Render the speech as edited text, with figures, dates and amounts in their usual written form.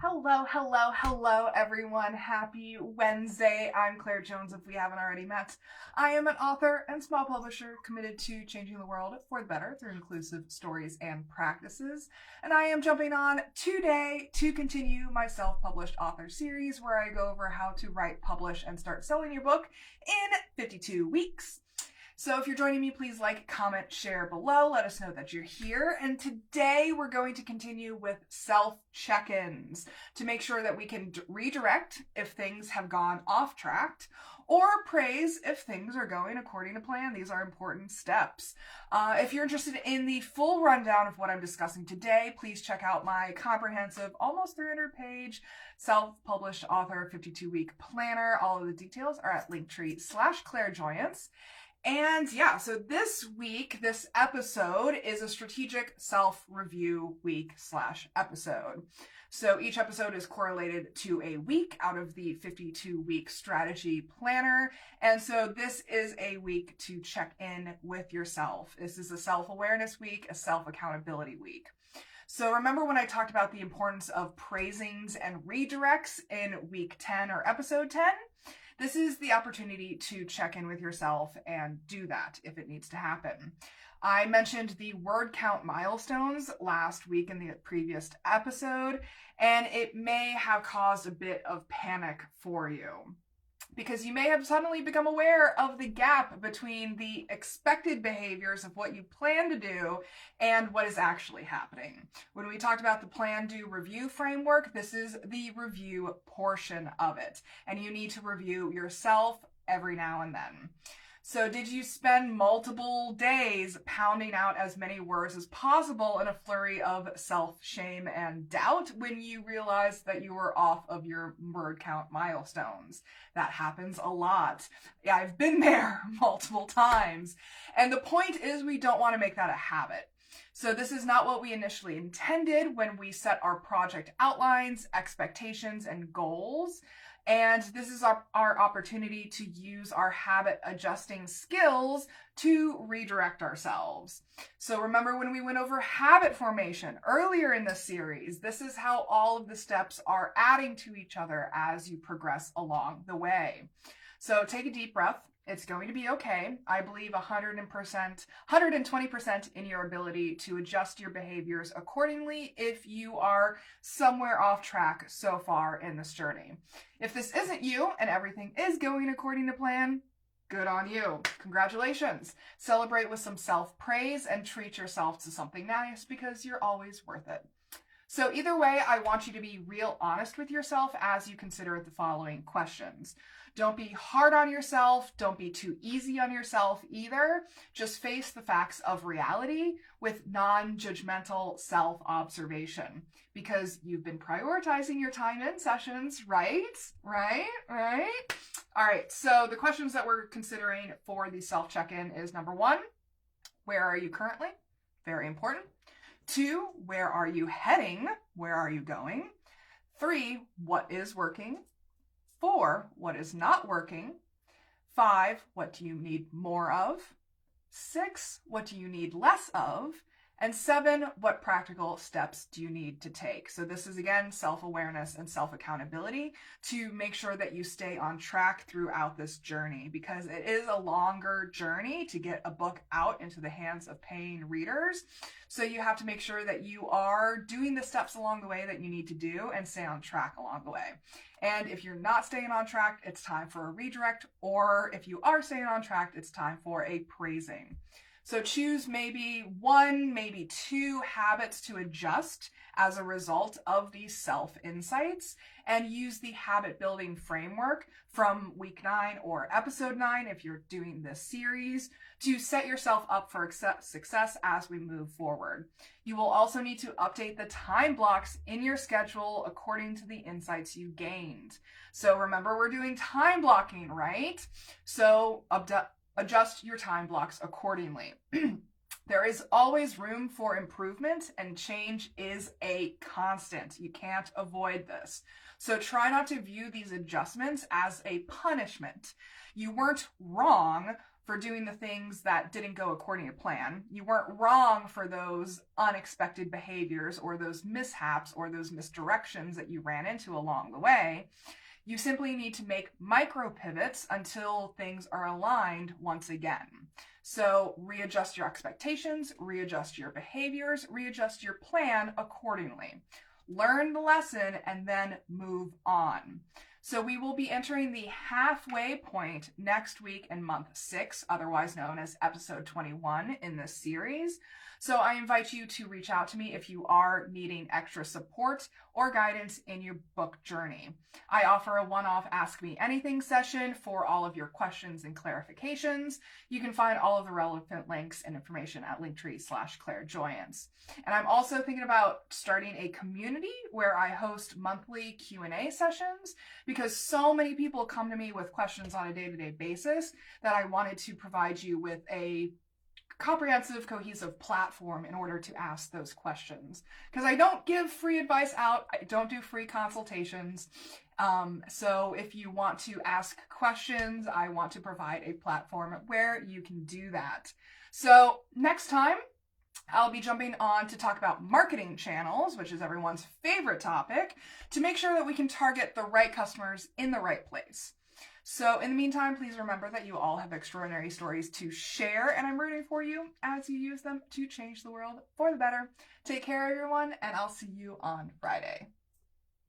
Hello, everyone. Happy Wednesday. I'm Claire Jones, if we haven't already met. I am an author and small publisher committed to changing the world for the better through inclusive stories and practices. And I am jumping on today to continue my self-published author series where I go over how to write, publish, and start selling your book in 52 weeks. So if you're joining me, please like, comment, share below. Let us know that you're here. And today we're going to continue with self-check-ins to make sure that we can redirect if things have gone off track or praise if things are going according to plan. These are important steps. If you're interested in the full rundown of what I'm discussing today, please check out my comprehensive, almost 300-page self-published author 52-week planner. All of the details are at linktr.ee/clairjoyance. And yeah, so this week, this episode is a strategic self-review week/episode. So each episode is correlated to a week out of the 52-week strategy planner. And so this is a week to check in with yourself. This is a self-awareness week, a self-accountability week. So remember when I talked about the importance of praisings and redirects in week 10 or episode 10? This is the opportunity to check in with yourself and do that if it needs to happen. I mentioned the word count milestones last week in the previous episode, and it may have caused a bit of panic for you because you may have suddenly become aware of the gap between the expected behaviors of what you plan to do and what is actually happening. When we talked about the plan, do, review framework, this is the review portion of it. And you need to review yourself every now and then. So did you spend multiple days pounding out as many words as possible in a flurry of self-shame and doubt when you realized that you were off of your word count milestones? That happens a lot. Yeah, I've been there multiple times. And the point is we don't want to make that a habit. So this is not what we initially intended when we set our project outlines, expectations, and goals. And this is our opportunity to use our habit adjusting skills to redirect ourselves. So remember when we went over habit formation earlier in this series, this is how all of the steps are adding to each other as you progress along the way. So take a deep breath. It's going to be okay. I believe 120% in your ability to adjust your behaviors accordingly if you are somewhere off track so far in this journey. If this isn't you and everything is going according to plan, good on you. Congratulations. Celebrate with some self-praise and treat yourself to something nice because you're always worth it. So either way, I want you to be real honest with yourself as you consider the following questions. Don't be hard on yourself. Don't be too easy on yourself either. Just face the facts of reality with non-judgmental self-observation because you've been prioritizing your time in sessions, right? All right, so the questions that we're considering for the self-check-in is number 1, where are you currently? Very important. 2, where are you heading? Where are you going? 3, what is working? 4, what is not working? 5, what do you need more of? 6, what do you need less of? And 7, what practical steps do you need to take? So this is, again, self-awareness and self-accountability to make sure that you stay on track throughout this journey because it is a longer journey to get a book out into the hands of paying readers. So you have to make sure that you are doing the steps along the way that you need to do and stay on track along the way. And if you're not staying on track, it's time for a redirect, or if you are staying on track, it's time for a praising. So choose maybe 1, maybe 2 habits to adjust as a result of these self-insights and use the habit building framework from week 9 or episode 9 if you're doing this series to set yourself up for success as we move forward. You will also need to update the time blocks in your schedule according to the insights you gained. So remember, we're doing time blocking, right? So adjust your time blocks accordingly. There is always room for improvement and change is a constant. You can't avoid this. So try not to view these adjustments as a punishment. You weren't wrong for doing the things that didn't go according to plan. You weren't wrong for those unexpected behaviors or those mishaps or those misdirections that you ran into along the way. You simply need to make micro pivots until things are aligned once again. So readjust your expectations, readjust your behaviors, readjust your plan accordingly. Learn the lesson and then move on. So we will be entering the halfway point next week in month 6, otherwise known as episode 21 in this series. So I invite you to reach out to me if you are needing extra support or guidance in your book journey. I offer a one-off Ask Me Anything session for all of your questions and clarifications. You can find all of the relevant links and information at linktr.ee/clairjoyance. And I'm also thinking about starting a community where I host monthly Q&A sessions, because so many people come to me with questions on a day-to-day basis that I wanted to provide you with a comprehensive, cohesive platform in order to ask those questions. Because I don't give free advice out, I don't do free consultations. So if you want to ask questions, I want to provide a platform where you can do that. So next time, I'll be jumping on to talk about marketing channels, which is everyone's favorite topic, to make sure that we can target the right customers in the right place. So in the meantime, please remember that you all have extraordinary stories to share, and I'm rooting for you as you use them to change the world for the better. Take care, everyone, and I'll see you on Friday.